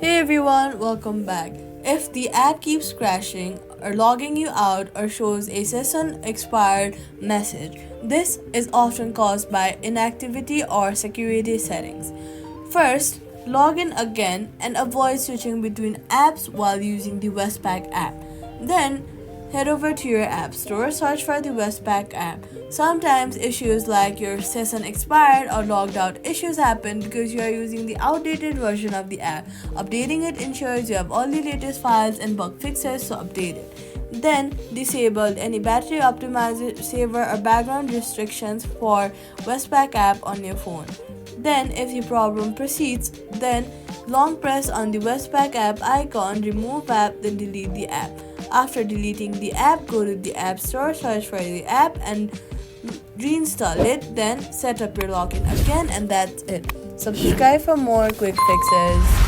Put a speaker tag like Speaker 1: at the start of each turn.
Speaker 1: Hey everyone, welcome back. If the app keeps crashing or logging you out or shows a session expired message, this is often caused by inactivity or security settings. First, log in again and avoid switching between apps while using the Westpac app. Then, head over to your app store, search for the Westpac app. Sometimes issues like your session expired or logged out issues happen because you are using the outdated version of the app. Updating it ensures you have all the latest files and bug fixes, so update it. Then disable any battery optimizer, saver or background restrictions for Westpac app on your phone. Then if the problem proceeds, then long press on the Westpac app icon, remove app, then delete the app. After deleting the app, go to the app store, search for the app and reinstall it, then set up your login again, and that's it. Subscribe for more quick fixes.